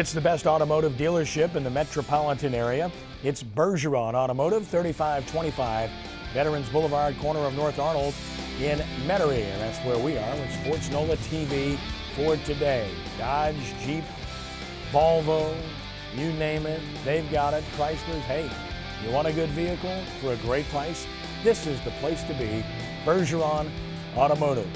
It's the best automotive dealership in the metropolitan area. It's Bergeron Automotive, 3525 Veterans Boulevard, corner of North Arnold in Metairie. And that's where we are with sportsNOLAtv for today. Dodge, Jeep, Volvo, you name it, they've got it. Chryslers, hey, you want a good vehicle for a great price? This is the place to be, Bergeron Automotive.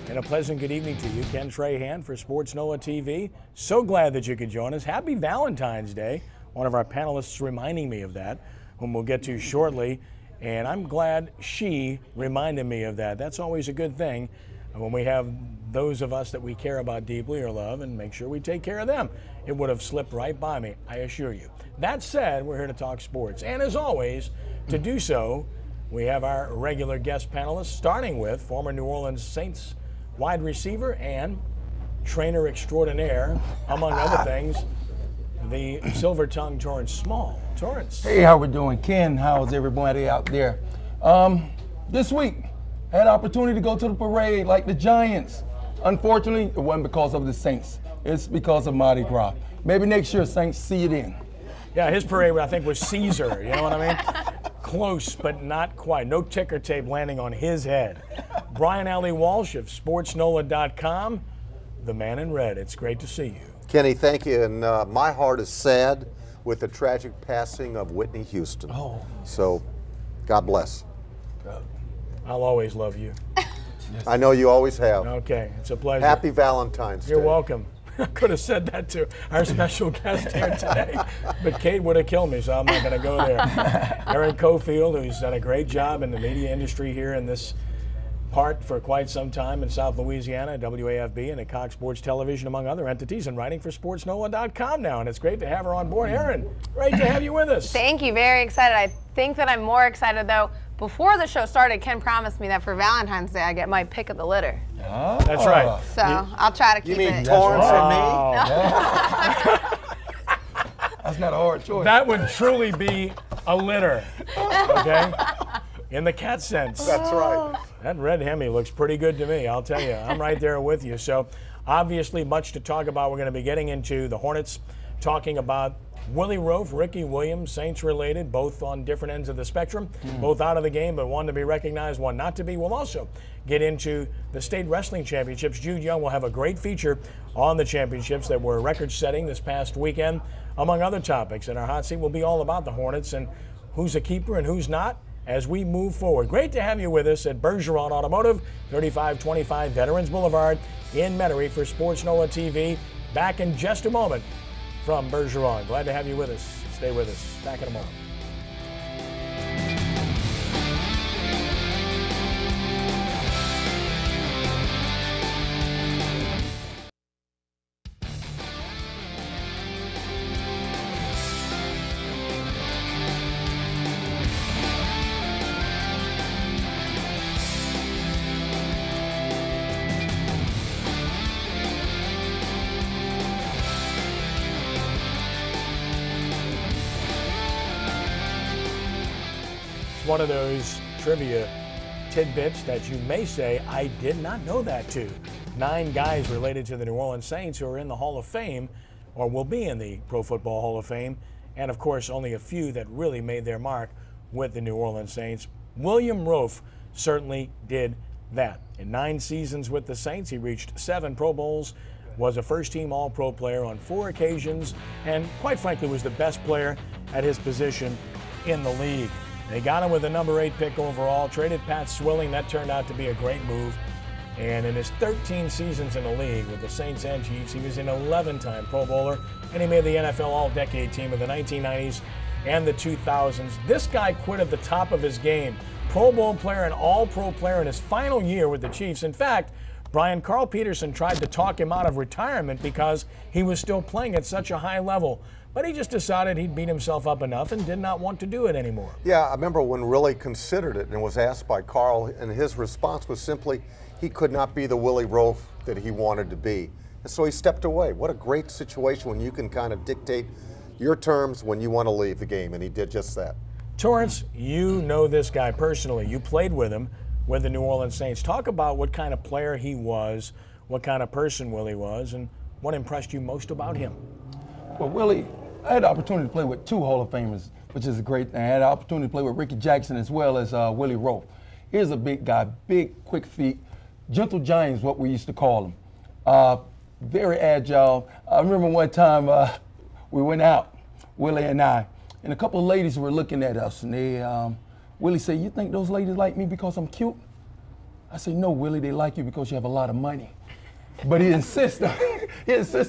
And a pleasant good evening to you, Ken Trahan for sportsNOLAtv. So glad that you could join us. Happy Valentine's Day. One of our panelists reminding me of that, whom we'll get to shortly. And I'm glad she reminded me of that. That's always a good thing when we have those of us that we care about deeply or love and make sure we take care of them. It would have slipped right by me, I assure you. That said, we're here to talk sports. And as always, to do so, we have our regular guest panelists, starting with former New Orleans Saints wide receiver and trainer extraordinaire, among other things, the silver-tongued Torrance Small. Torrance. Hey, how we doing? Ken, how's everybody out there? This week, I had an opportunity to go to the parade like the Giants. Unfortunately, it wasn't because of the Saints. It's because of Mardi Gras. Maybe next year, Saints, see it in. Yeah, his parade, I think, was Caesar. You know what I mean? Close, but not quite. No ticker tape landing on his head. Brian Alley Walsh of sportsNOLA.com, the man in red. It's great to see you. Kenny, thank you. And my heart is sad with the tragic passing of Whitney Houston. Oh. So, God bless. I'll always love you. I know you always have. Okay, it's a pleasure. Happy Valentine's Day. You're welcome. I could have said that to our special guest here today, but Kate would have killed me, so I'm not going to go there. Aaron Cofield, who's done a great job in the media industry here in this part for quite some time in South Louisiana, WAFB and at Cox Sports Television, among other entities, and writing for sportsNOLA.com now, and it's great to have her on board. Aaron, great to have you with us. Thank you, very excited. I think that I'm more excited, though. Before the show started, Ken promised me that for Valentine's Day I get my pick of the litter. Oh. That's right. So I'll try to keep You mean it. Torrance and me? Yeah. That's not a hard choice. That would truly be a litter, okay? In the cat sense. That's right. That red Hemi looks pretty good to me, I'll tell you. I'm right there with you. So obviously much to talk about. We're going to be getting into the Hornets, talking about Willie Roaf, Ricky Williams, Saints related, both on different ends of the spectrum, both out of the game, but one to be recognized, one not to be. We'll also get into the state wrestling championships. Jude Young will have a great feature on the championships that were record-setting this past weekend, among other topics. And our hot seat will be all about the Hornets and who's a keeper and who's not as we move forward. Great to have you with us at Bergeron Automotive, 3525 Veterans Boulevard in Metairie for sportsNOLAtv. Back in just a moment from Bergeron. Glad to have you with us. Stay with us. Back in a moment. One of those trivia tidbits that you may say, I did not know that too. 9 guys related to the New Orleans Saints who are in the Hall of Fame or will be in the Pro Football Hall of Fame. And of course, only a few that really made their mark with the New Orleans Saints. William Roaf certainly did that. In 9 seasons with the Saints, he reached 7 Pro Bowls, was a first-team All-Pro player on 4 occasions, and quite frankly was the best player at his position in the league. They got him with a number 8 pick overall, traded Pat Swilling. That turned out to be a great move. And in his 13 seasons in the league with the Saints and Chiefs, he was an 11-time Pro Bowler, and he made the NFL All-Decade Team in the 1990s and the 2000s. This guy quit at the top of his game. Pro Bowl player and All-Pro player in his final year with the Chiefs. In fact, Carl Peterson tried to talk him out of retirement because he was still playing at such a high level. But he just decided he'd beat himself up enough and did not want to do it anymore. Yeah, I remember when Willie considered it and was asked by Carl, and his response was simply he could not be the Willie Roaf that he wanted to be. And so he stepped away. What a great situation when you can kind of dictate your terms when you want to leave the game, and he did just that. Torrance, you know this guy personally. You played with him with the New Orleans Saints. Talk about what kind of player he was, what kind of person Willie was, and what impressed you most about him. Well, Willie, I had the opportunity to play with 2 Hall of Famers, which is a great thing. I had the opportunity to play with Ricky Jackson as well as Willie Roaf. Here's a big guy, big, quick feet, gentle giant is what we used to call him. Very agile. I remember one time we went out, Willie and I, and a couple of ladies were looking at us, and Willie said, "You think those ladies like me because I'm cute?" I said, "No, Willie, they like you because you have a lot of money." But he insisted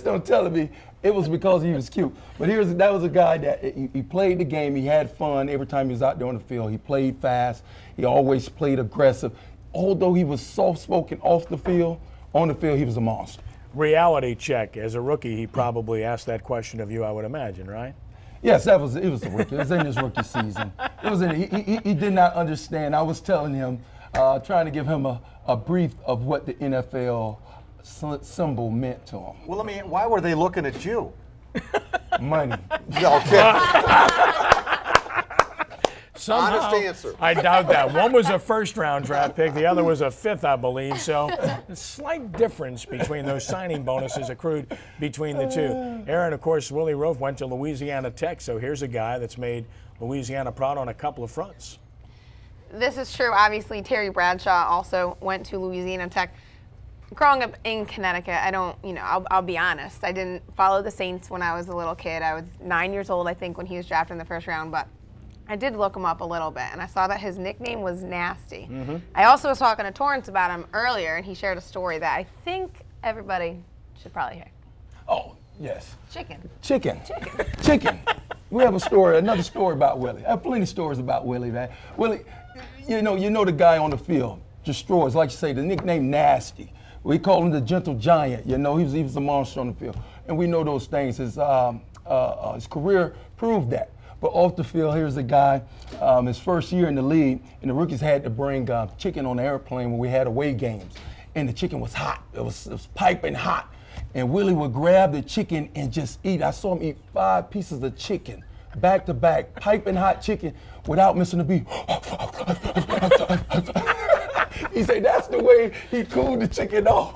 on telling me it was because he was cute. But that was a guy that he played the game. He had fun every time he was out there on the field. He played fast. He always played aggressive. Although he was soft-spoken off the field, on the field he was a monster. Reality check. As a rookie, he probably asked that question of you, I would imagine, right? Yes, it was a rookie. It was in his rookie season. He did not understand. I was telling him, trying to give him a brief of what the NFL symbol meant to him. Well, why were they looking at you? Money. Okay. Somehow, honest answer. I doubt that. One was a first-round draft pick. The other was a 5th, I believe. So a slight difference between those signing bonuses accrued between the two. Aaron, of course, Willie Roaf went to Louisiana Tech. So here's a guy that's made Louisiana proud on a couple of fronts. This is true. Obviously, Terry Bradshaw also went to Louisiana Tech. Growing up in Connecticut, I'll be honest. I didn't follow the Saints when I was a little kid. I was 9 years old, I think, when he was drafted in the first round. But I did look him up a little bit, and I saw that his nickname was Nasty. I also was talking to Torrance about him earlier, and he shared a story that I think everybody should probably hear. Oh, yes. Chicken. We have another story about Willie. I have plenty of stories about Willie, man. Willie, you know the guy on the field, destroys, like you say, the nickname Nasty. We call him the gentle giant. He was a monster on the field. And we know those things. His career proved that. But off the field, here's a guy, his first year in the league, and the rookies had to bring chicken on the airplane when we had away games. And the chicken was hot. It was piping hot. And Willie would grab the chicken and just eat. I saw him eat 5 pieces of chicken, back to back, piping hot chicken without missing a beat. He said that's the way he cooled the chicken off.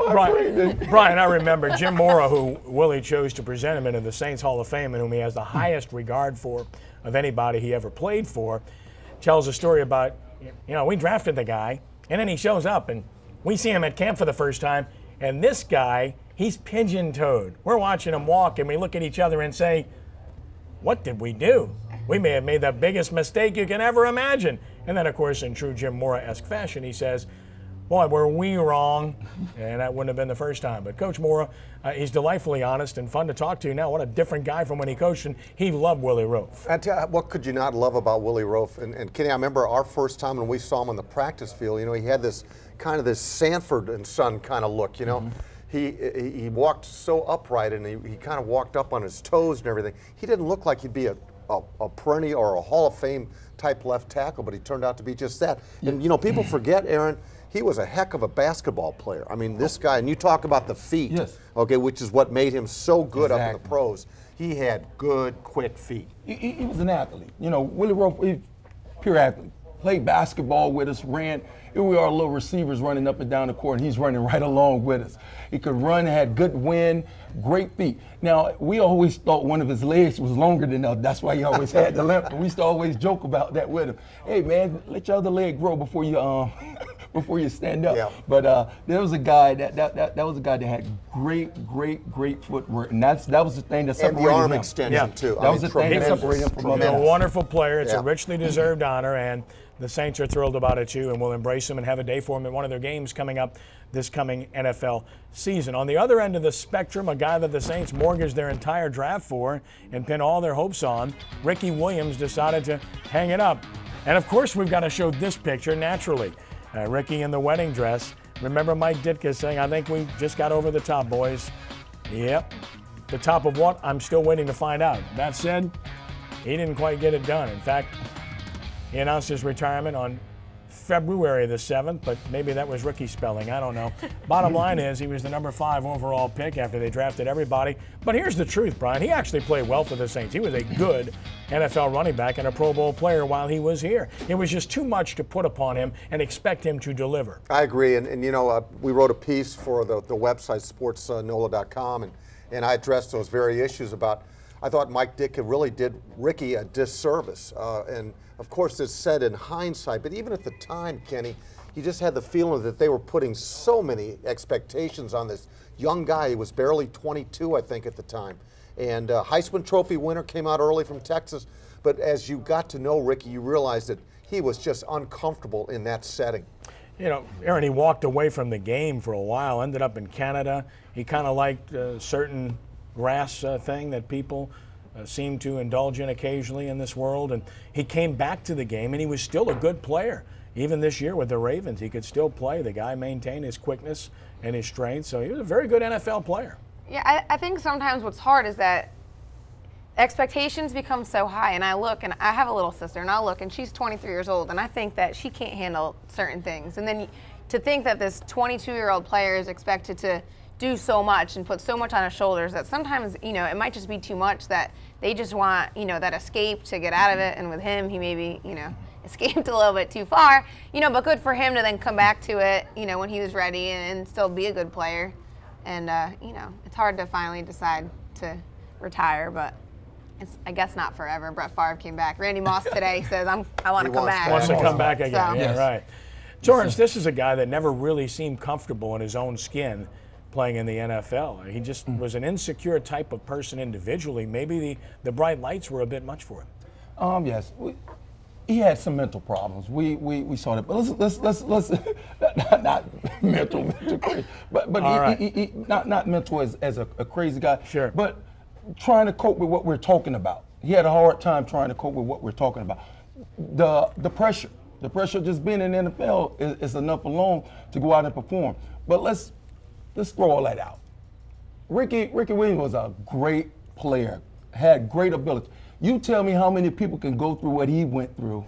Brian, I remember Jim Mora, who Willie chose to present him into the Saints Hall of Fame and whom he has the highest regard for of anybody he ever played for, tells a story about, we drafted the guy, and then he shows up, and we see him at camp for the first time, and this guy, he's pigeon-toed. We're watching him walk, and we look at each other and say, what did we do? We may have made the biggest mistake you can ever imagine. And then, of course, in true Jim Mora-esque fashion, he says, boy, were we wrong, and that wouldn't have been the first time. But Coach Mora, he's delightfully honest and fun to talk to. Now, what a different guy from when he coached, and he loved Willie Roaf. What could you not love about Willie Roaf? And Kenny, I remember our first time when we saw him on the practice field, he had this kind of this Sanford and Son kind of look, He walked so upright, and he kind of walked up on his toes and everything. He didn't look like he'd be a perennial or a Hall of Fame type left tackle, but he turned out to be just that. And people forget, Aaron, he was a heck of a basketball player. I mean, this guy, and you talk about the feet, yes, okay, which is what made him so good up in the pros. He had good, quick feet. He was an athlete. Willie Roaf, pure athlete. Played basketball with us, ran. Here we are, little receivers running up and down the court, and he's running right along with us. He could run, had good wind, great feet. Now, we always thought one of his legs was longer than us. That's why he always had the limp. We used to always joke about that with him. Hey, man, let your other leg grow before you before you stand up. Yeah. But there was a guy that was a guy that had great footwork, and that was the thing that separated him. And the arm extension too. That was the thing that separated him from He's a others. wonderful player. It's a richly deserved honor, and the Saints are thrilled about it too, and will embrace him and have a day for him at one of their games coming up this coming NFL season. On the other end of the spectrum, a guy that the Saints mortgaged their entire draft for and pinned all their hopes on, Ricky Williams decided to hang it up. And of course, we've got to show this picture naturally. Ricky in the wedding dress. Remember Mike Ditka saying, I think we just got over the top, boys. Yep. The top of what? I'm still waiting to find out. That said, he didn't quite get it done. In fact, he announced his retirement on February the 7th, but maybe that was rookie spelling. I don't know. Bottom line is he was the number 5 overall pick after they drafted everybody. But here's the truth, Brian. He actually played well for the Saints. He was a good NFL running back and a Pro Bowl player while he was here. It was just too much to put upon him and expect him to deliver. I agree. And we wrote a piece for the website, sportsNOLA.com, and I addressed those very issues about, I thought Mike Ditka really did Ricky a disservice. And of course it's said in hindsight, but even at the time, Kenny, you just had the feeling that they were putting so many expectations on this young guy. He was barely 22, I think, at the time. And Heisman Trophy winner, came out early from Texas. But as you got to know Ricky, you realized that he was just uncomfortable in that setting. You know, Aaron, he walked away from the game for a while, ended up in Canada. He kind of liked a certain grass thing that people seem to indulge in occasionally in this world. And he came back to the game, and he was still a good player. Even this year with the Ravens, he could still play. The guy maintained his quickness and his strength, so he was a very good NFL player. Yeah, I think sometimes what's hard is that expectations become so high, and I look, and I have a little sister, and I look, and she's 23 years old, and I think that she can't handle certain things. And then to think that this 22-year-old player is expected to do so much and put so much on his shoulders that sometimes, you know, it might just be too much, that they just want, you know, that escape to get out of it. And with him, he maybe, you know, escaped a little bit too far, you know, but good for him to then come back to it, you know, when he was ready and still be a good player. And, you know, it's hard to finally decide to retire, but it's, I guess, not forever. Brett Favre came back. Randy Moss today says, I want to come back. Wants to come back again, So. yeah, right. Torrance, this is a guy that never really seemed comfortable in his own skin playing in the NFL. He just was an insecure type of person individually. Maybe the bright lights were a bit much for him. Yes. He had some mental problems. We saw that, but let's not mental crazy, but right. he not mental as a crazy guy. Sure. But trying to cope with what we're talking about. He had a hard time trying to cope with what we're talking about. The pressure just being in the NFL is enough alone to go out and perform. But let's throw all that out. Ricky Williams was a great player, had great ability. You tell me how many people can go through what he went through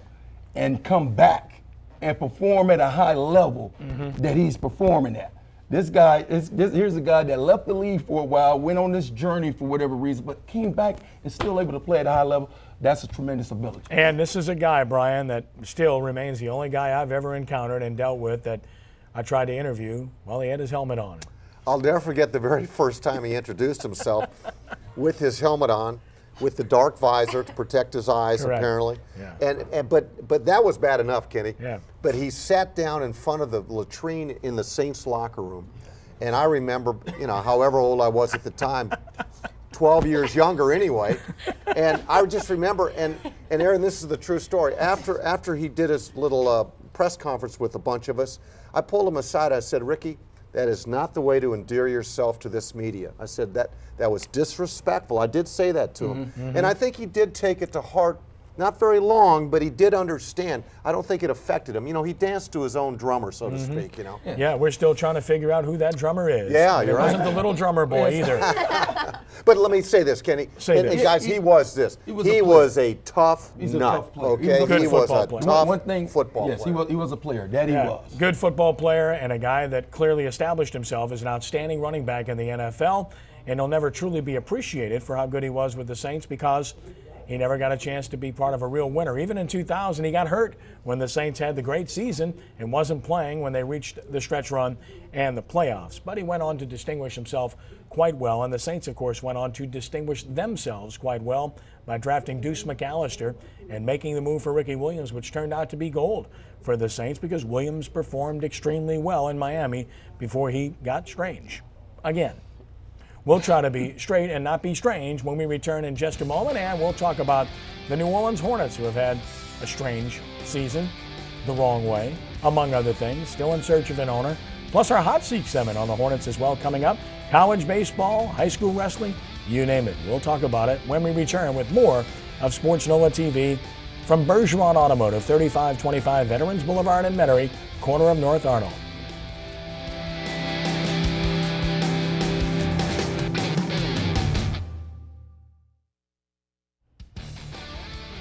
and come back and perform at a high level that he's performing at. This guy, here's a guy that left the league for a while, went on this journey for whatever reason, but came back and still able to play at a high level. That's a tremendous ability. And this is a guy, Brian, that still remains the only guy I've ever encountered and dealt with that I tried to interview while he had his helmet on. I'll never forget the very first time he introduced himself with his helmet on, with the dark visor to protect his eyes. Correct. Apparently. Yeah. But that was bad enough, Kenny. Yeah. But he sat down in front of the latrine in the Saints locker room. And I remember, you know, however old I was at the time, 12 years younger anyway. And I just remember, and Aaron, this is the true story. After he did his little press conference with a bunch of us, I pulled him aside. I said, Ricky, that is not the way to endear yourself to this media. I said that was disrespectful. I did say that to him. And I think he did take it to heart. Not very long, but he did understand. I don't think it affected him. You know, he danced to his own drummer, so to speak, you know. Yeah, we're still trying to figure out who that drummer is. Yeah, you're right. It wasn't the little drummer boy either. But let me say this, Kenny. And guys, he was this. He was a tough He's a nut. tough player. Okay, He was a good football player. tough One thing, football yes, player. he was a player. That he was. Good football player and a guy that clearly established himself as an outstanding running back in the NFL, and he'll never truly be appreciated for how good he was with the Saints because he never got a chance to be part of a real winner. Even in 2000, he got hurt when the Saints had the great season and wasn't playing when they reached the stretch run and the playoffs. But he went on to distinguish himself quite well, and the Saints, of course, went on to distinguish themselves quite well by drafting Deuce McAllister and making the move for Ricky Williams, which turned out to be gold for the Saints because Williams performed extremely well in Miami before he got strange again. We'll try to be straight and not be strange when we return in just a moment, and we'll talk about the New Orleans Hornets, who have had a strange season the wrong way, among other things, still in search of an owner. Plus our Hot Seat segment on the Hornets as well coming up. College baseball, high school wrestling, you name it. We'll talk about it when we return with more of Sports NOLA TV from Bergeron Automotive, 3525 Veterans Boulevard in Metairie, corner of North Arnold.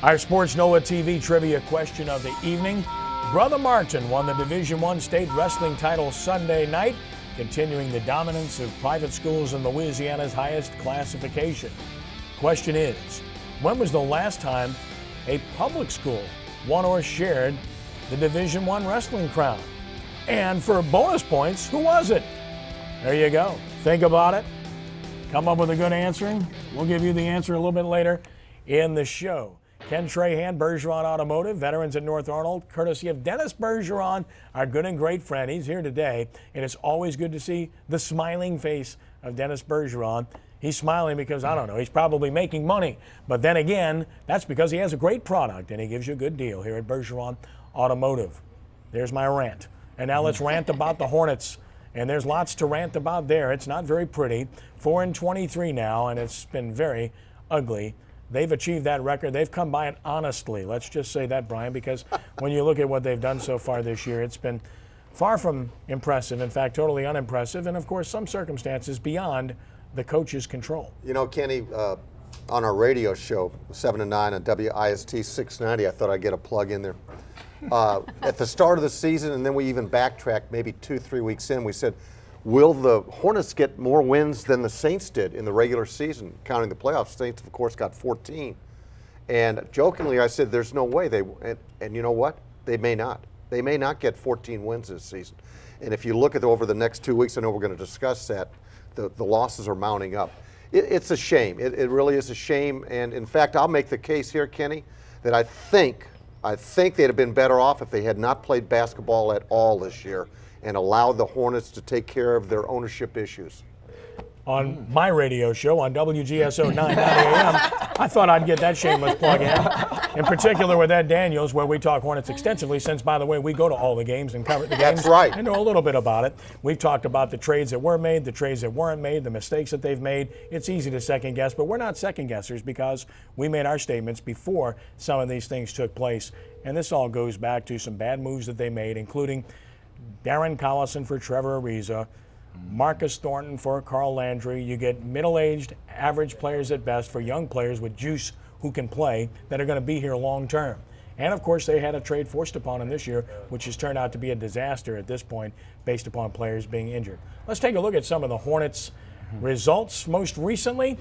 Our Sports NOLA TV trivia question of the evening. Brother Martin won the Division I state wrestling title Sunday night, continuing the dominance of private schools in Louisiana's highest classification. Question is, when was the last time a public school won or shared the Division I wrestling crown? And for bonus points, who was it? There you go. Think about it. come up with a good answer. We'll give you the answer a little bit later in the show. Ken Trahan, Bergeron Automotive, veterans at North Arnold, courtesy of Dennis Bergeron, our good and great friend. He's here today, and it's always good to see the smiling face of Dennis Bergeron. He's smiling because, I don't know, he's probably making money. But then again, that's because he has a great product, and he gives you a good deal here at Bergeron Automotive. There's my rant. And now let's rant about the Hornets. And there's lots to rant about there. It's not very pretty. 4-23 now, and it's been very ugly. They've achieved that record. They've come by it honestly. Let's just say that, Brian, because when you look at what they've done so far this year, it's been far from impressive. In fact, totally unimpressive. And, of course, some circumstances beyond the coach's control. You know, Kenny, on our radio show, 7 to 9 on WIST 690, I thought I'd get a plug in there. At the start of the season, and then we even backtracked maybe 2-3 weeks in, we said, will the Hornets get more wins than the Saints did in the regular season, counting the playoffs? Saints, of course, got 14. And jokingly, I said, there's no way they, and you know what? They may not. They may not get 14 wins this season. And if you look at over the next 2 weeks, I know we're going to discuss that, the losses are mounting up. It's a shame. It really is a shame. And in fact, I'll make the case here, Kenny, that I think they'd have been better off if they had not played basketball at all this year and allowed the Hornets to take care of their ownership issues. On my radio show on WGSO 990 AM, I thought I'd get that shameless plug in particular with Ed Daniels, where we talk Hornets extensively, since, by the way, we go to all the games and cover the games. That's right. I know a little bit about it. We've talked about the trades that were made, the trades that weren't made, the mistakes that they've made. It's easy to second guess, but we're not second guessers because we made our statements before some of these things took place. And this all goes back to some bad moves that they made, including Darren Collison for Trevor Ariza, Marcus Thornton for Carl Landry. You get middle-aged, average players at best for young players with juice who can play that are going to be here long term. And, of course, they had a trade forced upon them this year, which has turned out to be a disaster at this point based upon players being injured. Let's take a look at some of the Hornets' results most recently.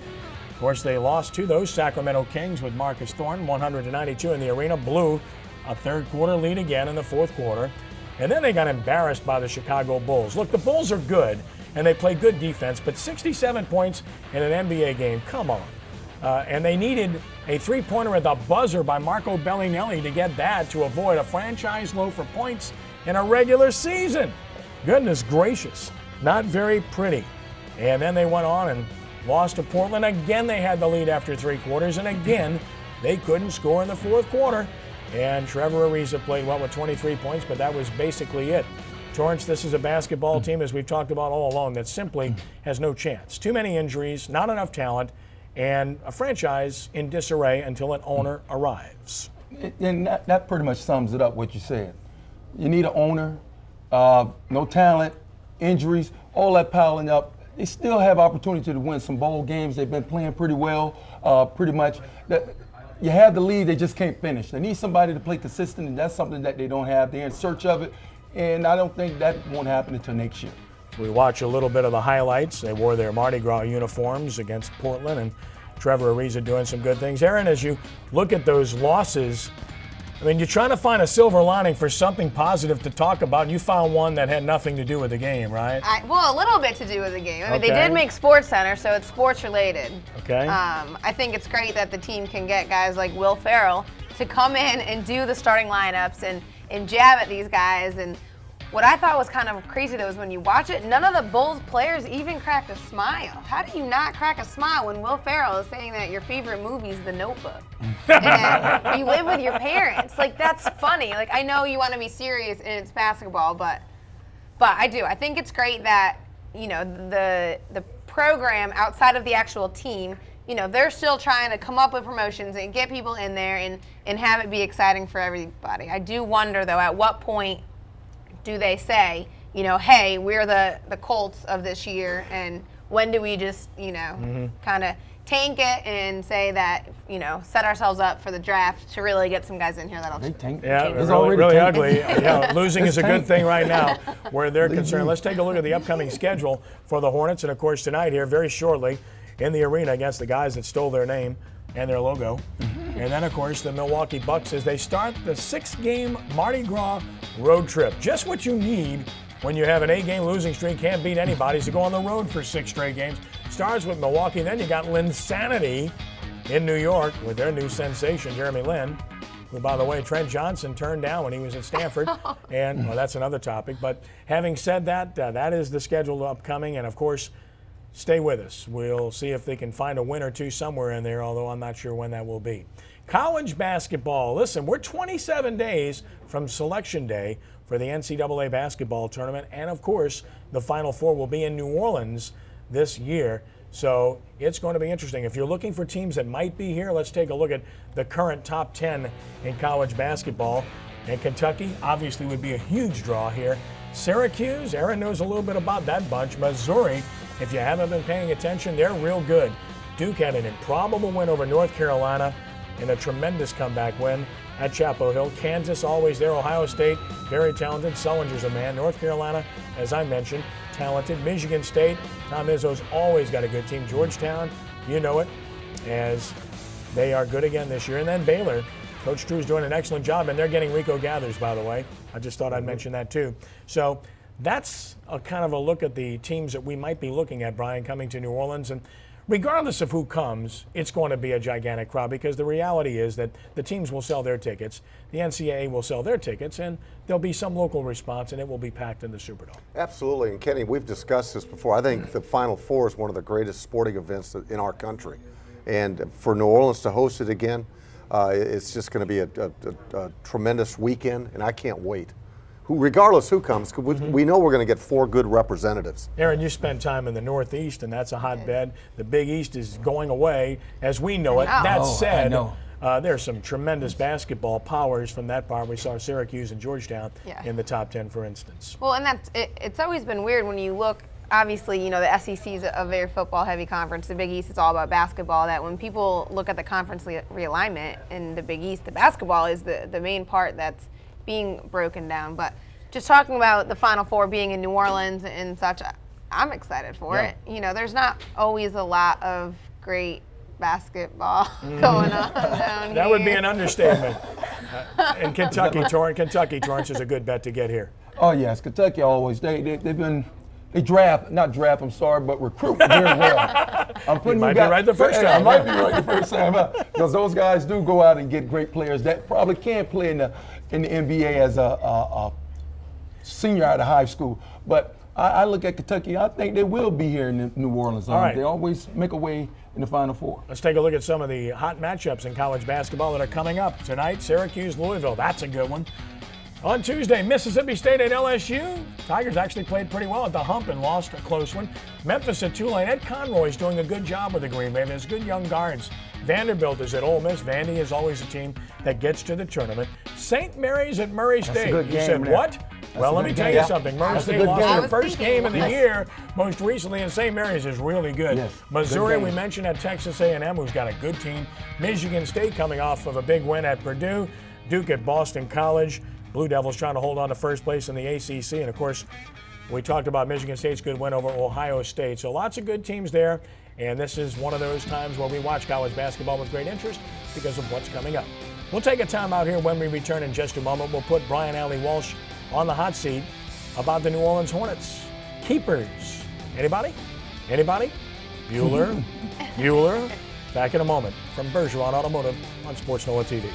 Of course, they lost to those Sacramento Kings with Marcus Thornton, 100-92 in the arena, blew a third-quarter lead again in the fourth quarter. And then they got embarrassed by the Chicago Bulls. Look, the Bulls are good, and they play good defense, but 67 points in an NBA game, come on. And they needed a three-pointer at the buzzer by Marco Bellinelli to get that to avoid a franchise low for points in a regular season. Goodness gracious, not very pretty. And then they went on and lost to Portland. Again, they had the lead after three quarters, and again, they couldn't score in the fourth quarter. And Trevor Ariza played well with 23 points, but that was basically it. Torrance, this is a basketball team, as we've talked about all along, that simply has no chance. Too many injuries, not enough talent, and a franchise in disarray until an owner arrives. And that pretty much sums it up, what you said. You need an owner, no talent, injuries, all that piling up. They still have opportunity to win some bowl games. They've been playing pretty well, pretty much. You have the lead, they just can't finish. They need somebody to play consistent, and that's something that they don't have. They're in search of it, and I don't think that won't happen until next year. We watch a little bit of the highlights. They wore their Mardi Gras uniforms against Portland, and Trevor Ariza doing some good things. Aaron, as you look at those losses, I mean, you're trying to find a silver lining for something positive to talk about, and you found one that had nothing to do with the game, right? Well, a little bit to do with the game. I mean, they did make SportsCenter, so it's sports related. Okay. I think it's great that the team can get guys like Will Ferrell to come in and do the starting lineups and jab at these guys. And what I thought was kind of crazy, though, is when you watch it, none of the Bulls players even cracked a smile. How do you not crack a smile when Will Ferrell is saying that your favorite movie is The Notebook? And you live with your parents. Like, that's funny. Like, I know you want to be serious and it's basketball, but I do. I think it's great that, you know, the program outside of the actual team, you know, they're still trying to come up with promotions and get people in there and have it be exciting for everybody. I do wonder, though, at what point do they say, you know, hey, we're the Colts of this year, and when do we just, you know, kind of tank it and say that, you know, set ourselves up for the draft to really get some guys in here that'll change. Yeah, it's really ugly. Yeah, losing is a good thing right now where they're concerned. Let's take a look at the upcoming schedule for the Hornets, and of course tonight here very shortly in the arena against the guys that stole their name and their logo. And then, of course, the Milwaukee Bucks as they start the 6-game Mardi Gras road trip. Just what you need when you have an 8-game losing streak, can't beat anybody, is to go on the road for 6 straight games. Stars with Milwaukee. Then you got Linsanity in New York with their new sensation, Jeremy Lin, who, by the way, Trent Johnson turned down when he was at Stanford. And well, that's another topic. But having said that, that is the schedule upcoming. And, of course, stay with us. We'll see if they can find a win or two somewhere in there, although I'm not sure when that will be. College basketball. Listen, we're 27 days from Selection Day for the NCAA basketball tournament. And, of course, the Final Four will be in New Orleans this year. So it's going to be interesting. If you're looking for teams that might be here, let's take a look at the current top 10 in college basketball. And Kentucky obviously would be a huge draw here. Syracuse, Aaron knows a little bit about that bunch. Missouri, if you haven't been paying attention, they're real good. Duke had an improbable win over North Carolina and a tremendous comeback win at Chapel Hill. Kansas, always there. Ohio State, very talented. Sullinger's a man. North Carolina, as I mentioned, talented. Michigan State, Tom Izzo's always got a good team. Georgetown, you know it, as they are good again this year. And then Baylor, Coach Drew's doing an excellent job, and they're getting Rico Gathers, by the way. I just thought I'd mention that too. So that's a kind of a look at the teams that we might be looking at, Brian, coming to New Orleans. And regardless of who comes, it's going to be a gigantic crowd, because the reality is that the teams will sell their tickets, the NCAA will sell their tickets, and there'll be some local response, and it will be packed in the Superdome. Absolutely, and Kenny, we've discussed this before. I think the Final Four is one of the greatest sporting events in our country. And for New Orleans to host it again, it's just going to be a tremendous weekend, and I can't wait. Regardless who comes, we know we're going to get 4 good representatives. Aaron, you spend time in the Northeast, and that's a hotbed. The Big East is going away as we know it. That said, there's some tremendous basketball powers from that part. We saw Syracuse and Georgetown in the top 10, for instance. Well, and it's always been weird when you look. Obviously, you know, the SEC is a very football-heavy conference. The Big East is all about basketball. That when people look at the conference realignment in the Big East, the basketball is the main part that's being broken down. But just talking about the Final Four being in New Orleans and such, I'm excited for it. You know, there's not always a lot of great basketball going on down here. That would be an understatement. In Kentucky, Torrance is a good bet to get here. Oh yes, Kentucky always. They draft, not draft, I'm sorry, but recruit very well. I'm putting you might be right the first time. I might be right the first time, because those guys do go out and get great players that probably can't play in the NBA as a senior out of high school. But I look at Kentucky, I think they will be here in New Orleans. All right. They always make a way in the Final Four. Let's take a look at some of the hot matchups in college basketball that are coming up tonight. Syracuse, Louisville, that's a good one. On Tuesday, Mississippi State at LSU. Tigers actually played pretty well at the hump and lost a close one. Memphis at Tulane. Ed Conroy's doing a good job with the Green Bay. There's good young guards. Vanderbilt is at Ole Miss. Vandy is always a team that gets to the tournament. St. Mary's at Murray State. You said what? Well, let me tell you something. Murray State lost their first game of the year most recently, and St. Mary's is really good. Missouri, we mentioned at Texas A&M, who's got a good team. Michigan State coming off of a big win at Purdue. Duke at Boston College. Blue Devils trying to hold on to first place in the ACC. And, of course, we talked about Michigan State's good win over Ohio State. So lots of good teams there. And this is one of those times where we watch college basketball with great interest because of what's coming up. We'll take a time out here. When we return in just a moment, we'll put Brian Alley Walsh on the hot seat about the New Orleans Hornets. Keepers. Anybody? Anybody? Bueller? Bueller? Back in a moment from Bergeron Automotive on sportsNOLAtv.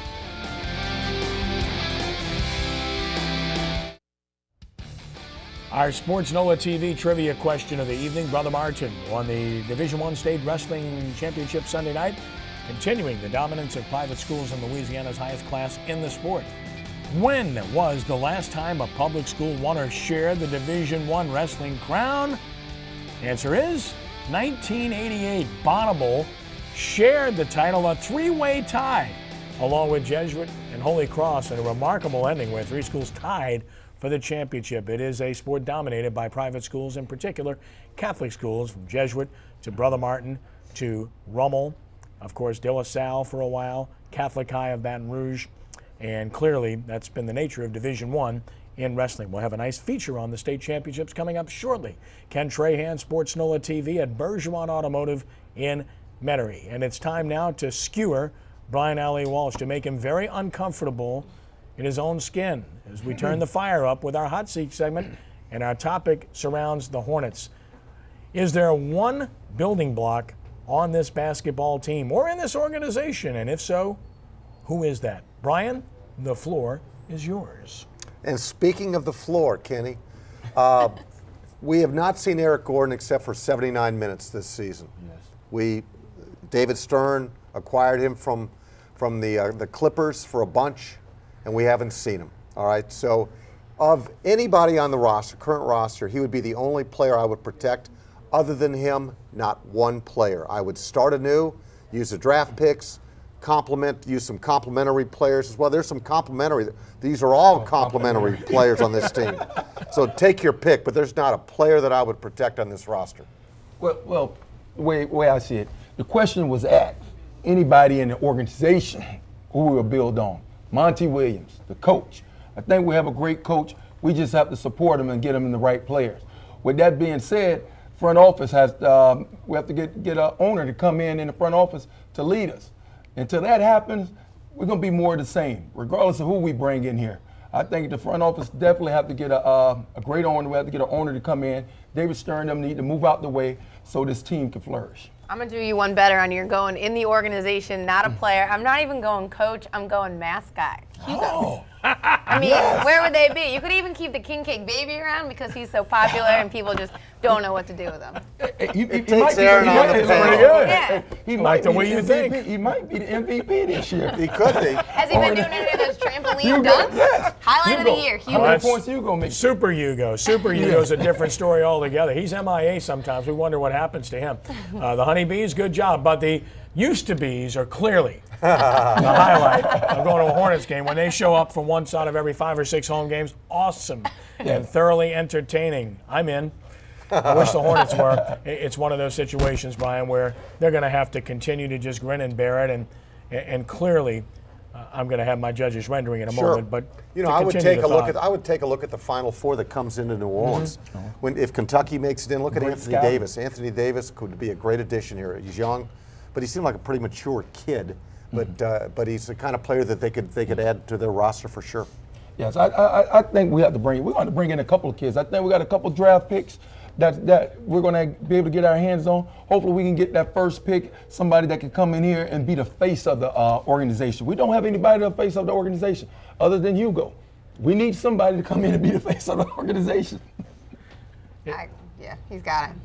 Our sportsNOLAtv trivia question of the evening. Brother Martin won the Division I State Wrestling Championship Sunday night, continuing the dominance of private schools in Louisiana's highest class in the sport. When was the last time a public school won or shared the Division I wrestling crown? Answer is 1988. Bonneville shared the title, a 3-way tie, along with Jesuit and Holy Cross, in a remarkable ending where 3 schools tied for the championship. It is a sport dominated by private schools, in particular Catholic schools, from Jesuit to Brother Martin to Rummel, of course De La Salle for a while, Catholic High of Baton Rouge, and clearly that's been the nature of Division I in wrestling. We'll have a nice feature on the state championships coming up shortly. Ken Trahan, sportsNOLAtv at Bergeron Automotive in Metairie. And it's time now to skewer Brian Alley Walsh, to make him very uncomfortable in his own skin as we turn the fire up with our hot seat segment, and our topic surrounds the Hornets. Is there one building block on this basketball team or in this organization? And if so, who is that? Brian, the floor is yours. And speaking of the floor, Kenny, we have not seen Eric Gordon except for 79 minutes this season. Yes. David Stern acquired him from the Clippers for a bunch, and we haven't seen him. All right, so of anybody on the roster, current roster, he would be the only player I would protect. Other than him, not one player. I would start anew, use the draft picks, use some complementary players as well. There's some complementary. These are all complementary players on this team. So take your pick, but there's not a player that I would protect on this roster. Well, the way I see it, the question was at anybody in the organization who will build on. Monty Williams, the coach. I think we have a great coach. We just have to support him and get him in the right players. With that being said, front office we have to get an owner to come in the front office to lead us. Until that happens, we're going to be more of the same, regardless of who we bring in here. I think the front office definitely have to get a great owner. We have to get an owner to come in. David Stern them need to move out the way so this team can flourish. I'm going to do you one better on your going in the organization, not a player. I'm not even going coach. I'm going mascot. Hugo. Oh. I mean, where would they be? You could even keep the King Cake Baby around because he's so popular and people just don't know what to do with him. It takes Aaron on the panel. Yeah. He Like the way you think. He might be the MVP this year. He could be. Has he been doing any of those trampoline dunks? Yes. Highlight of the year, How many Hugo. points Hugo make? Super Hugo. Super Hugo's a different story altogether. He's MIA sometimes. We wonder what happens to him. The Honeybees, good job. But the used-to-bees are clearly the highlight of going to a Hornets game. When they show up from one side of every 5 or 6 home games, awesome and thoroughly entertaining. I'm in. I wish the Hornets were. It's one of those situations, Brian, where they're going to have to continue to just grin and bear it. And clearly, I'm going to have my judges rendering in a moment. But I would take a look at the Final Four that comes into New Orleans. If Kentucky makes it in, look at Anthony Davis. Anthony Davis could be a great addition here. He's young, but he seemed like a pretty mature kid. But he's the kind of player that they could add to their roster for sure. Yes, I think we have to bring in a couple of kids. I think we got a couple of draft picks that we're going to be able to get our hands on. Hopefully we can get that first pick, somebody that can come in here and be the face of the organization. We don't have anybody to the face of the organization other than Hugo. We need somebody to come in and be the face of the organization. Yeah, he's got it.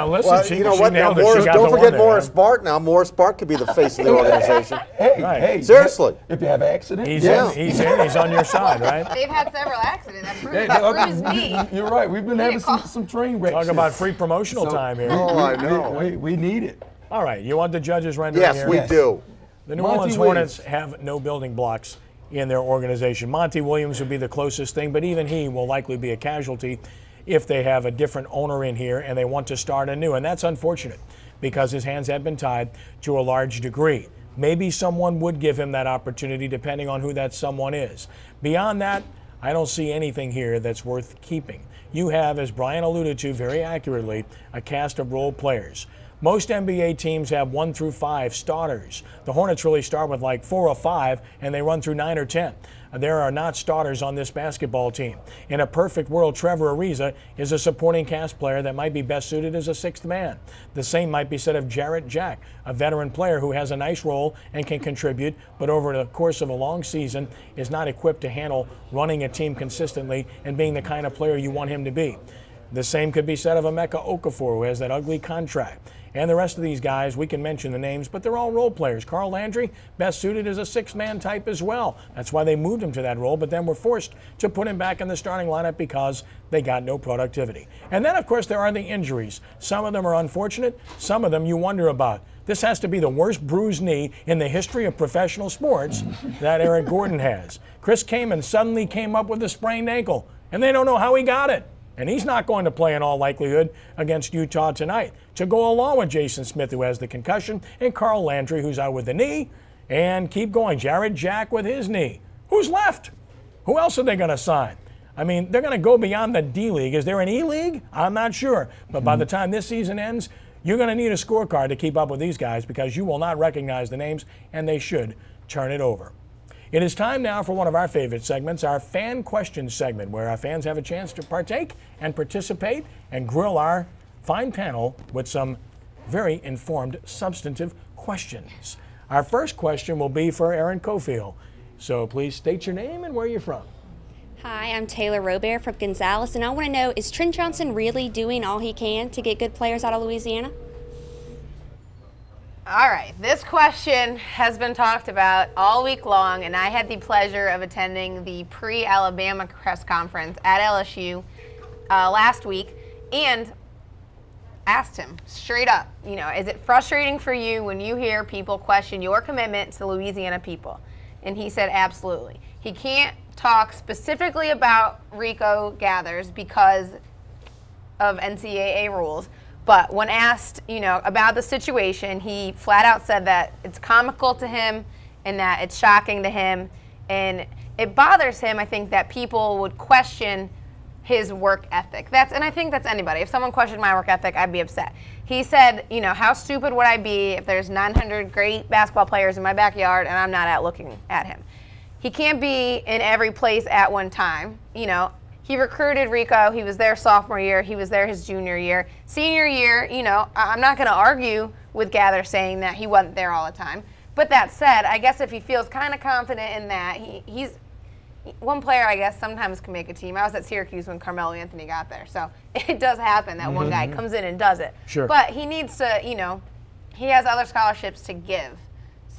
Listen, she nailed it. Don't forget Morris Bart now. Morris Bart could be the face of the organization. Hey, seriously. If you have an accident. He's in. He's on your side, right? They've had several accidents. That bruised me. You're right. We've been having some train wrecks. Talk about free promotional time here. Oh, I know. We need it. All right, you want the judges rendering here? Yes, we do. The New Orleans Hornets have no building blocks in their organization. Monty Williams would be the closest thing, but even he will likely be a casualty if they have a different owner in here and they want to start anew. And that's unfortunate because his hands have been tied to a large degree. Maybe someone would give him that opportunity depending on who that someone is. Beyond that, I don't see anything here that's worth keeping. You have, as Brian alluded to very accurately, a cast of role players. Most NBA teams have 1 through 5 starters. The Hornets really start with like 4 or 5, and they run through 9 or 10. There are not starters on this basketball team. In a perfect world, Trevor Ariza is a supporting cast player that might be best suited as a 6th man. The same might be said of Jarrett Jack, a veteran player who has a nice role and can contribute, but over the course of a long season is not equipped to handle running a team consistently and being the kind of player you want him to be. The same could be said of Emeka Okafor, who has that ugly contract. And the rest of these guys, we can mention the names, but they're all role players. Carl Landry, best suited as a 6-man type as well. That's why they moved him to that role, but then were forced to put him back in the starting lineup because they got no productivity. And then, of course, there are the injuries. Some of them are unfortunate. Some of them you wonder about. This has to be the worst bruised knee in the history of professional sports that Eric Gordon has. Chris Kaman suddenly came up with a sprained ankle, and they don't know how he got it. And he's not going to play in all likelihood against Utah tonight. To go along with Jason Smith, who has the concussion, and Carl Landry, who's out with the knee, and keep going. Jarrett Jack with his knee. Who's left? Who else are they going to sign? I mean, they're going to go beyond the D-League. Is there an E-League? I'm not sure. But by the time this season ends, you're going to need a scorecard to keep up with these guys because you will not recognize the names, and they should turn it over. It is time now for one of our favorite segments, our Fan Questions segment, where our fans have a chance to partake and participate and grill our fine panel with some very informed, substantive questions. Our first question will be for Erin Cofield. So please state your name and where you're from. Hi, I'm Taylor Robert from Gonzales, and I want to know, is Trent Johnson really doing all he can to get good players out of Louisiana? All right, this question has been talked about all week long, and I had the pleasure of attending the pre-Alabama press conference at LSU last week and asked him straight up, you know, is it frustrating for you when you hear people question your commitment to Louisiana people? And he said absolutely. He can't talk specifically about Rico Gathers because of NCAA rules. But when asked, you know, about the situation, he flat out said that it's comical to him and that it's shocking to him. And it bothers him, I think, that people would question his work ethic. And I think that's anybody. If someone questioned my work ethic, I'd be upset. He said, you know, how stupid would I be if there's 900 great basketball players in my backyard and I'm not out looking at him? He can't be in every place at one time, you know. He recruited Rico. He was there sophomore year. He was there his junior year. Senior year, you know, I'm not going to argue with Gather saying that he wasn't there all the time. But that said, I guess if he feels kind of confident in that, he's one player, I guess, sometimes can make a team. I was at Syracuse when Carmelo Anthony got there. So it does happen that one guy comes in and does it. Sure. But he needs to, you know, he has other scholarships to give.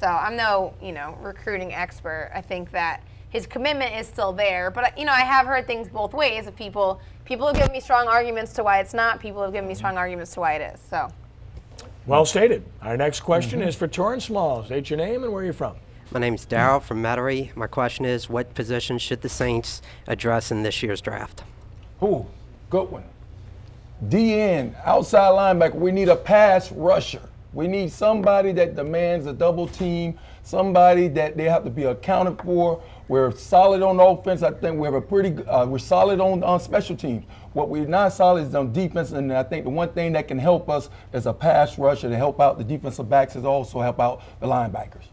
So I'm no, you know, recruiting expert. I think that his commitment is still there, but you know, I have heard things both ways. Of people have given me strong arguments to why it's not. People have given me strong arguments to why it is. So, well stated. Our next question is for Torrance Small. State your name and where you're from. My name's Darryl from Metairie. My question is, what position should the Saints address in this year's draft? Ooh, good one. DN, outside linebacker. We need a pass rusher. We need somebody that demands a double team, somebody that they have to be accounted for. We're solid on offense. I think we have a pretty. We're solid on special teams. What we're not solid is on defense, and I think the one thing that can help us is a pass rusher to help out the defensive backs, is also help out the linebackers.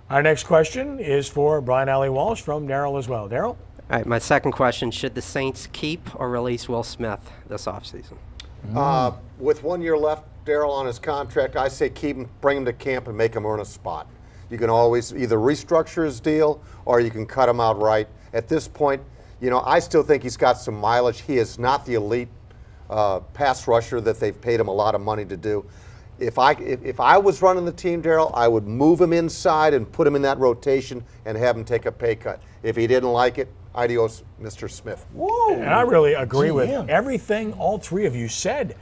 Our next question is for Brian Alley Walsh from Darryl as well. Darryl? All right, my second question, should the Saints keep or release Will Smith this offseason? With 1 year left, Darryl, on his contract, I say keep him, bring him to camp and make him earn a spot. You can always either restructure his deal or you can cut him outright. At this point, you know, I still think he's got some mileage. He is not the elite pass rusher that they've paid him a lot of money to do. If I was running the team, Darryl, I would move him inside and put him in that rotation and have him take a pay cut. If he didn't like it, adios, Mr. Smith. Woo. And I really agree with everything all three of you said.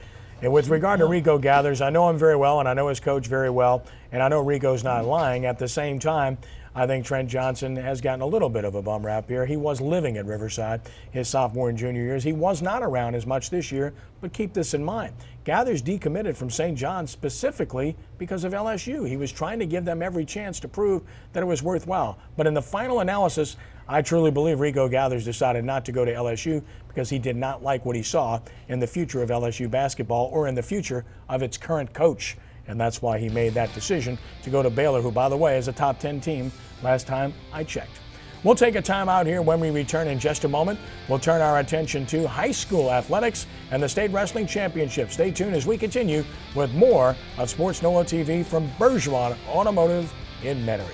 And with regard to Rico Gathers, I know him very well, and I know his coach very well, and I know Rico's not lying. At the same time, I think Trent Johnson has gotten a little bit of a bum rap here. He was living at Riverside his sophomore and junior years. He was not around as much this year, but keep this in mind. Gathers decommitted from St. John's specifically because of LSU. He was trying to give them every chance to prove that it was worthwhile. But in the final analysis, I truly believe Rico Gathers decided not to go to LSU because he did not like what he saw in the future of LSU basketball or in the future of its current coach. And that's why he made that decision to go to Baylor, who, by the way, is a top 10 team last time I checked. We'll take a time out here. When we return in just a moment, we'll turn our attention to high school athletics and the state wrestling championship. Stay tuned as we continue with more of Sports NOLA TV from Bergeron Automotive in Metairie.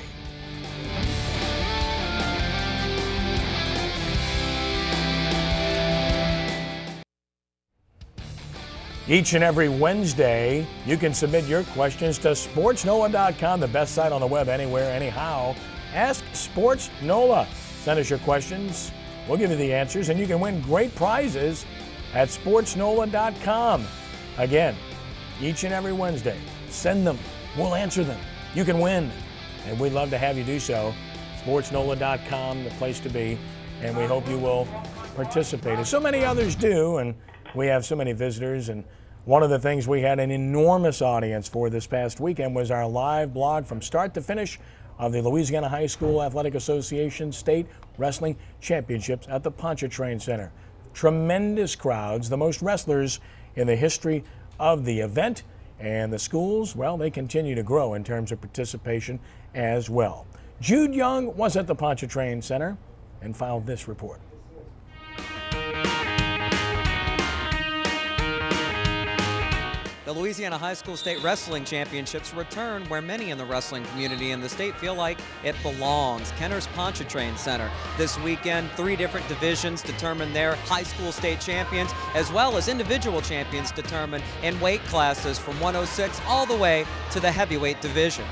Each and every Wednesday, you can submit your questions to sportsNOLA.com, the best site on the web anywhere, anyhow. Ask Sports NOLA. Send us your questions. We'll give you the answers, and you can win great prizes at sportsNOLA.com. Again, each and every Wednesday, send them. We'll answer them. You can win, and we'd love to have you do so. SportsNOLA.com, the place to be, and we hope you will participate, as so many others do, and we have so many visitors. And one of the things we had an enormous audience for this past weekend was our live blog from start to finish of the Louisiana High School Athletic Association State Wrestling Championships at the Pontchartrain Center. Tremendous crowds, the most wrestlers in the history of the event, and the schools, well, they continue to grow in terms of participation as well. Jude Young was at the Pontchartrain Center and filed this report. The Louisiana High School State Wrestling Championships return where many in the wrestling community in the state feel like it belongs. Kenner's Pontchartrain Center. This weekend, 3 different divisions determine their high school state champions, as well as individual champions determined in weight classes from 106 all the way to the heavyweight division.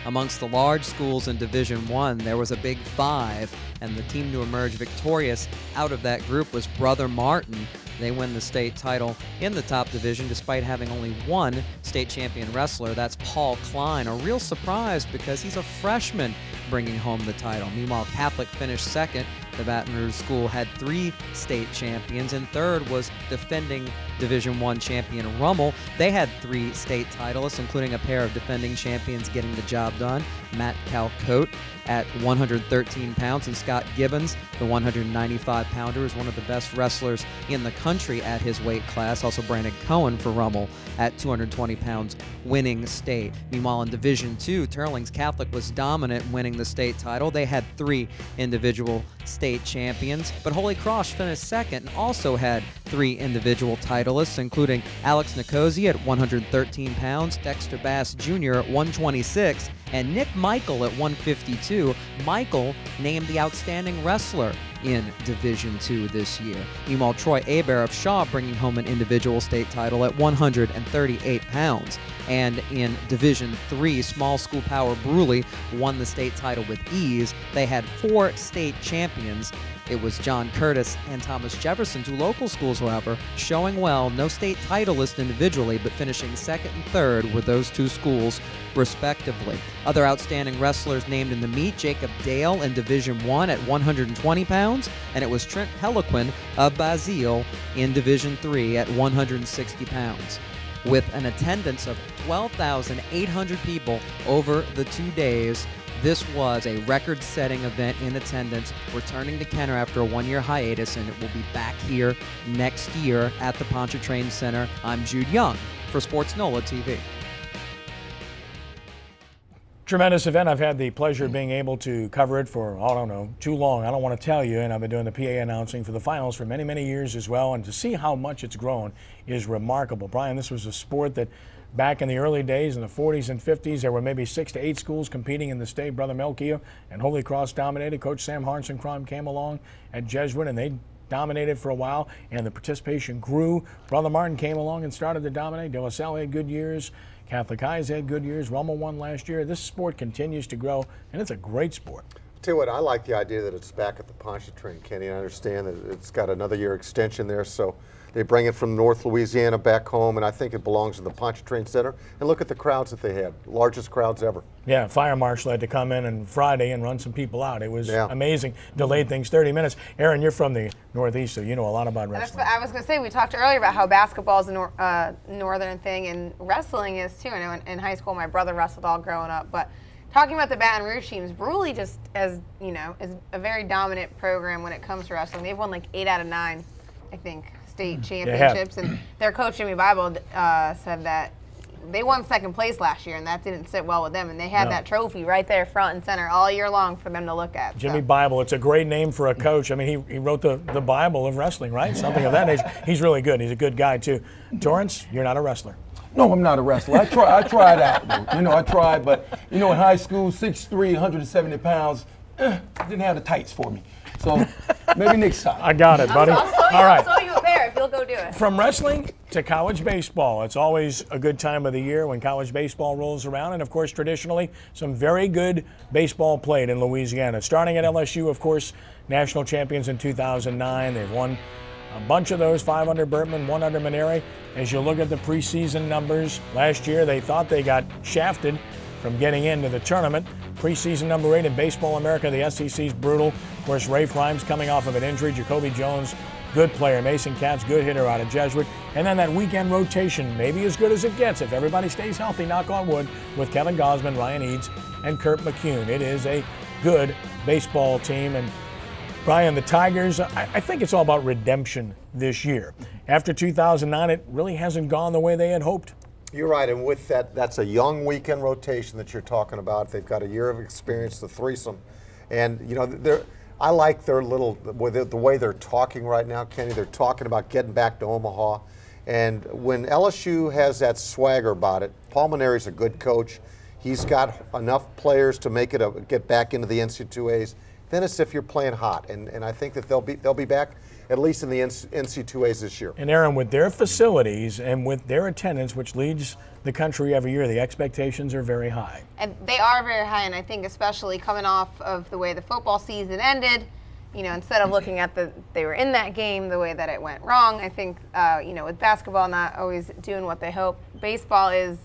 Amongst the large schools in Division I, there was a big 5, and the team to emerge victorious out of that group was Brother Martin. They win the state title in the top division despite having only 1 state champion wrestler. That's Paul Klein, a real surprise because he's a freshman bringing home the title. Meanwhile, Catholic finished second. The Baton Rouge school had 3 state champions, and third was defending Division I champion Rummel. They had 3 state titleists, including a pair of defending champions getting the job done. Matt Calcote at 113 pounds, and Scott Gibbons, the 195-pounder, is one of the best wrestlers in the country at his weight class. Also Brandon Cohen for Rummel at 220 pounds, winning state. Meanwhile, in Division II, Turlings Catholic was dominant, winning the state title. They had 3 individual state champions, but Holy Cross finished second and also had 3 individual titleists, including Alex Nicosi at 113 pounds, Dexter Bass Jr. at 126, and Nick Michael at 152. Michael named the outstanding wrestler in Division II this year. Meanwhile, Troy Hebert of Shaw bringing home an individual state title at 138 pounds. And in Division III, small school power Bruley won the state title with ease. They had 4 state champions. It was John Curtis and Thomas Jefferson, 2 local schools, however, showing well. No state titleist individually, but finishing second and third with those 2 schools, respectively. Other outstanding wrestlers named in the meet: Jacob Dale in Division I at 120 pounds, and it was Trent Peliquin of Basile in Division III at 160 pounds. With an attendance of 12,800 people over the 2 days, this was a record-setting event in attendance, returning to Kenner after a 1-year hiatus, and it will be back here next year at the Pontchartrain Center. I'm Jude Young for sportsNOLAtv. Tremendous event. I've had the pleasure of being able to cover it for, I don't know, too long. I don't want to tell you, and I've been doing the PA announcing for the finals for many, many years as well, and to see how much it's grown is remarkable. Brian, this was a sport that back in the early days, in the 40s and 50s, there were maybe 6 to 8 schools competing in the state. Brother Melkia and Holy Cross dominated. Coach Sam Harnstein came along at Jesuit, and they dominated for a while, and the participation grew. Brother Martin came along and started to dominate. De La Salle had good years. Catholic High's had good years. Rummel won last year. This sport continues to grow, and it's a great sport. Tell you what, I like the idea that it's back at the Pontchartrain, Kenny. I understand that it's got another year extension there, so they bring it from North Louisiana back home, and I think it belongs in the Pontchartrain Center. And look at the crowds that they had, largest crowds ever. Yeah, Fire Marshal had to come in on Friday and run some people out. It was amazing. Delayed things 30 minutes. Aaron, you're from the Northeast, so you know a lot about wrestling. I was going to say, we talked earlier about how basketball is a northern thing, and wrestling is too. I know in high school my brother wrestled all growing up, but talking about the Baton Rouge teams, Bruley just, as you know, is a very dominant program when it comes to wrestling. They've won like 8 out of 9, I think, state championships, and their coach Jimmy Bible said that they won second place last year, and that didn't sit well with them, and they had that trophy right there front and center all year long for them to look at. Jimmy Bible, it's a great name for a coach. I mean, he wrote the Bible of wrestling, right? Something of that nature. He's really good. He's a good guy, too. Torrance, you're not a wrestler. No, I'm not a wrestler. I tried out. You know, I tried, but, you know, in high school, 6'3", 170 pounds, didn't have the tights for me. So maybe next time. I got it, buddy. All right. I'll sew you a pair if you'll go do it. From wrestling to college baseball, it's always a good time of the year when college baseball rolls around. And, of course, traditionally, some very good baseball played in Louisiana. Starting at LSU, of course, national champions in 2009. They've won a bunch of those, 5 under Bertman, 1 under Maneri. As you look at the preseason numbers, last year they thought they got shafted from getting into the tournament. Preseason number 8 in Baseball America, the SEC's brutal. Of course, Rafe Rhymes coming off of an injury. Jacoby Jones, good player. Mason Katz, good hitter out of Jesuit. And then that weekend rotation, maybe as good as it gets if everybody stays healthy, knock on wood, with Kevin Gosman, Ryan Eads, and Kurt McCune. It is a good baseball team. And Brian, the Tigers, I think it's all about redemption this year. After 2009, it really hasn't gone the way they had hoped. You're right, and with that, that's a young weekend rotation that you're talking about. They've got a year of experience, the threesome. And, you know, I like their little, the way they're talking right now, Kenny. They're talking about getting back to Omaha. And when LSU has that swagger about it, Paul Mainieri's a good coach. He's got enough players to make it get back into the NC2As. Then it's if you're playing hot, and I think that they'll be back at least in the NC2As this year. And Aaron, with their facilities and with their attendance, which leads the country every year, the expectations are very high. And they are very high, and I think especially coming off of the way the football season ended, you know, instead of looking at they were in that game, the way that it went wrong, I think, you know, with basketball not always doing what they hope, baseball is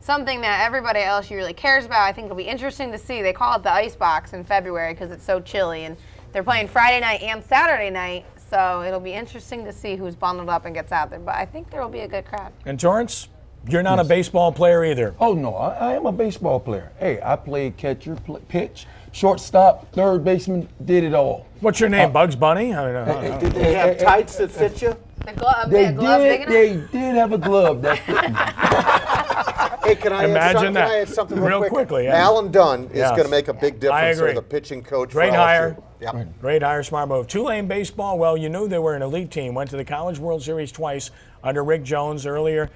something that everybody at LSU really cares about. I think it'll be interesting to see. They call it the ice box in February because it's so chilly, and they're playing Friday night and Saturday night, so it'll be interesting to see who's bundled up and gets out there. But I think there will be a good crowd. And Torrance, you're not a baseball player either. Oh, no, I am a baseball player. Hey, I played catcher, pitch, shortstop, third baseman, did it all. What's your name, Bugs Bunny? Did they have tights that fit you? The glove, they did have a glove that fit me. Hey, can I add something real quickly? Yeah. Alan Dunn is going to make a big difference as the pitching coach. Great hire. Yep. Great hire, smart move. Tulane baseball, well, you knew they were an elite team. Went to the College World Series twice under Rick Jones earlier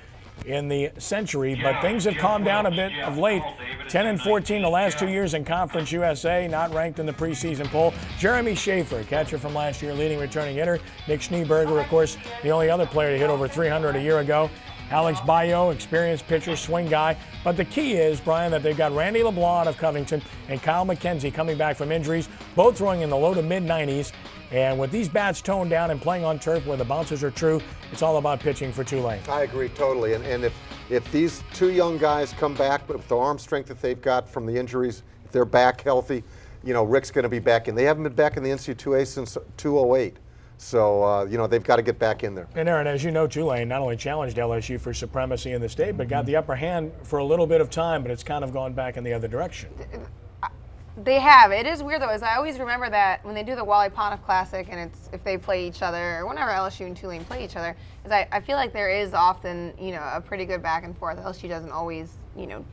in the century, but things have calmed down a bit of late. 10-14 the last 2 years in Conference USA, not ranked in the preseason poll. Jeremy Schaefer, catcher from last year, leading returning hitter. Nick Schneeberger, of course, the only other player to hit over 300 a year ago. Alex Bayo, experienced pitcher, swing guy. But the key is, Brian, that they've got Randy LeBlanc out of Covington and Kyle McKenzie coming back from injuries, both throwing in the low to mid-90s. And with these bats toned down and playing on turf where the bounces are true, it's all about pitching for Tulane. I agree totally. And if these two young guys come back, but with the arm strength that they've got from the injuries, if they're back healthy, you know, Rick's going to be back in. They haven't been back in the NC2A since 2008. So, you know, they've got to get back in there. And Aaron, as you know, Tulane not only challenged LSU for supremacy in the state, but got the upper hand for a little bit of time, but it's kind of gone back in the other direction. They have. It is weird, though, is I always remember that when they do the Wally Pontiff Classic, and it's if they play each other, or whenever LSU and Tulane play each other, is I feel like there is often, you know, a pretty good back and forth. LSU doesn't always, you know,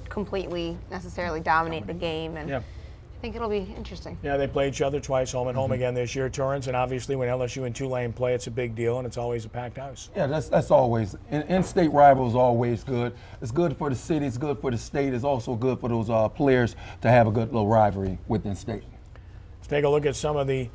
completely necessarily dominate the game, and I think it'll be interesting. Yeah, they play each other twice, home and home again this year, Torrance, and obviously when LSU and Tulane play, it's a big deal, and it's always a packed house. Yeah, that's always. In-state rival is always good. It's good for the city, it's good for the state, it's also good for those players to have a good little rivalry within state. Let's take a look at some of the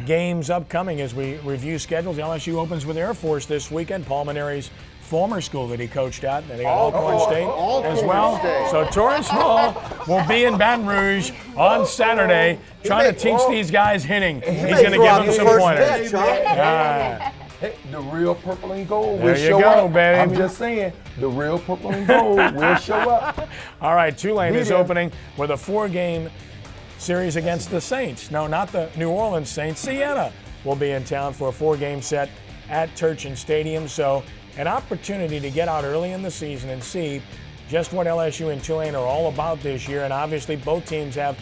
games upcoming as we review schedules. LSU opens with Air Force this weekend, Paul Mainieri's former school that he coached at. They got Alcorn State as well. So Torrance Small will be in Baton Rouge on Saturday trying to teach these guys hitting. He's going to give them some pointers. Hey, the real purple and gold will show go, up. Baby. I'm just saying, the real purple and gold will show up. All right, Tulane is opening with a 4-game series against the Saints. No, not the New Orleans Saints. Siena will be in town for a 4-game set at Turchin Stadium. So an opportunity to get out early in the season and see just what LSU and Tulane are all about this year. And obviously both teams have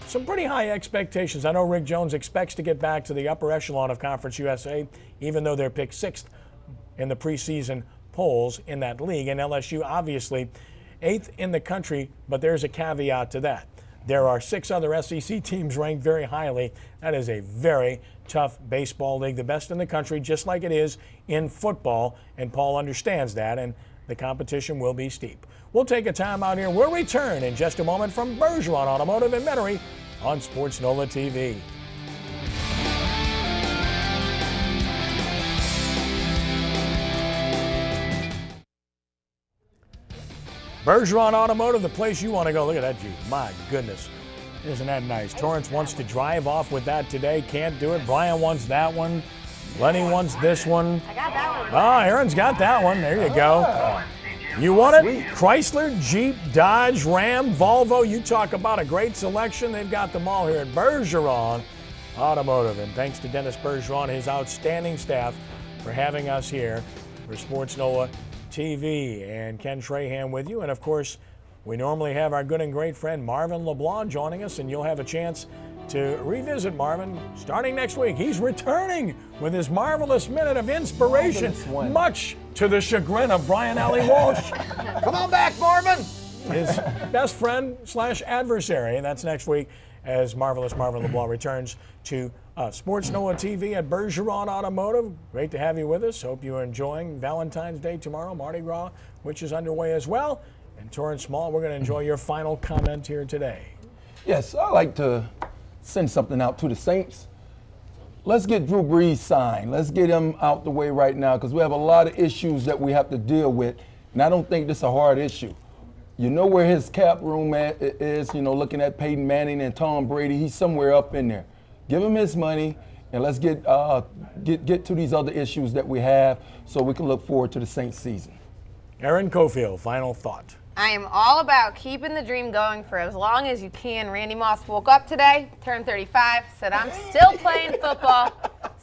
some pretty high expectations. I know Rick Jones expects to get back to the upper echelon of Conference USA, even though they're picked 6th in the preseason polls in that league. And LSU obviously 8th in the country, but there's a caveat to that. There are 6 other SEC teams ranked very highly. That is a very tough baseball league, the best in the country, just like it is in football, and Paul understands that, and the competition will be steep. We'll take a time out here. We'll return in just a moment from Bergeron Automotive in Metairie on sportsNOLAtv. Bergeron Automotive, the place you want to go. Look at that Jeep. My goodness. Isn't that nice? Torrance wants to drive off with that today. Can't do it. Brian wants that one. Lenny wants this one. I got that one. Oh, Aaron's got that one. There you go. You want it? Chrysler, Jeep, Dodge, Ram, Volvo. You talk about a great selection. They've got them all here at Bergeron Automotive. And thanks to Dennis Bergeron, his outstanding staff, for having us here for Sports NOLA TV. And Ken Trahan with you. And, of course, we normally have our good and great friend Marvin LeBlanc joining us, and you'll have a chance to revisit Marvin starting next week. He's returning with his marvelous minute of inspiration, much to the chagrin of Brian Alley Walsh. Come on back, Marvin! His best friend / adversary, and that's next week as Marvelous Marvin LeBlanc returns to Sports NOLA TV at Bergeron Automotive. Great to have you with us. Hope you're enjoying Valentine's Day tomorrow, Mardi Gras, which is underway as well. And Torrance Small, we're going to enjoy your final comment here today. Yes, I'd like to send something out to the Saints. Let's get Drew Brees signed. Let's get him out the way right now because we have a lot of issues that we have to deal with, and I don't think this is a hard issue. You know where his cap room is, you know, looking at Peyton Manning and Tom Brady. He's somewhere up in there. Give him his money, and let's get to these other issues that we have so we can look forward to the Saints season. Aaron Cofield, final thought. I am all about keeping the dream going for as long as you can. Randy Moss woke up today, turned 35, said, I'm still playing football.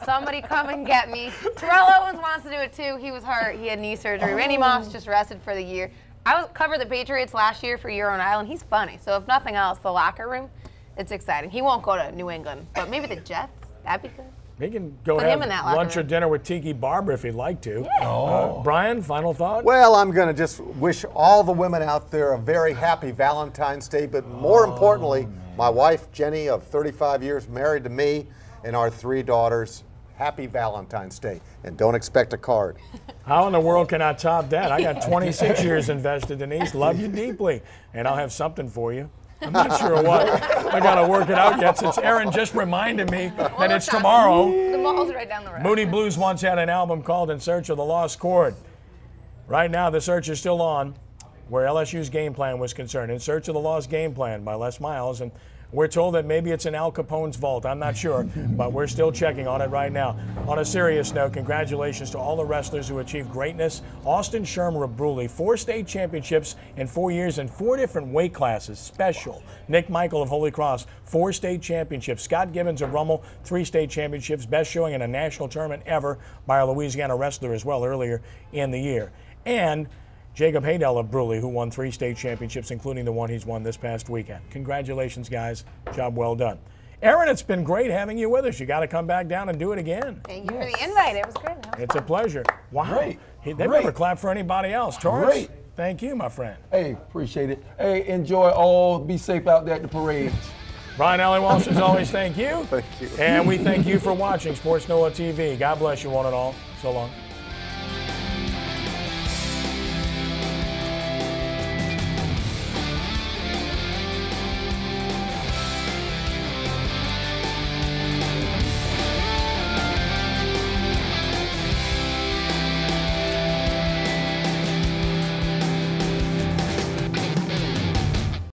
Somebody come and get me. Terrell Owens wants to do it too. He was hurt. He had knee surgery. Randy Moss just rested for the year. I covered the Patriots last year for Year on Island. He's funny. So if nothing else, the locker room, it's exciting. He won't go to New England, but maybe the Jets. That'd be good. He can go Put have him in that lunch locker or room. dinner with Tiki Barber if he'd like to. Yeah. Brian, final thought? Well, I'm going to just wish all the women out there a very happy Valentine's Day, but more importantly, my wife, Jenny, of 35 years, married to me, and our 3 daughters, happy Valentine's Day. And don't expect a card. How in the world can I top that? I got 26 years invested, Denise. Love you deeply. And I'll have something for you. I'm not sure what. I got to work it out yet since Aaron just reminded me that it's tomorrow. The mall's right down the road. Moody Blues once had an album called In Search of the Lost Chord. Right now, the search is still on where LSU's game plan was concerned. In Search of the Lost Game Plan by Les Miles. And we're told that maybe it's in Al Capone's vault. I'm not sure, but we're still checking on it right now. On a serious note, congratulations to all the wrestlers who achieved greatness. Austin Sherm-Rabruli, 4 state championships in 4 years in 4 different weight classes. Special. Nick Michael of Holy Cross, 4 state championships. Scott Gibbons of Rummel, 3 state championships. Best showing in a national tournament ever by a Louisiana wrestler as well earlier in the year. And Jacob Haydell of Bruley, who won 3 state championships, including the one he's won this past weekend. Congratulations, guys. Job well done. Aaron, it's been great having you with us. You got to come back down and do it again. Thank you for the invite. It was great. It's a pleasure. Wow. Great. They've never clapped for anybody else. Torrance, Great. thank you, my friend. Hey, appreciate it. Hey, enjoy all. Be safe out there at the parades. Brian Alley Walsh, as always, thank you. Thank you. And we thank you for watching Sports NOLA TV. God bless you one and all. So long.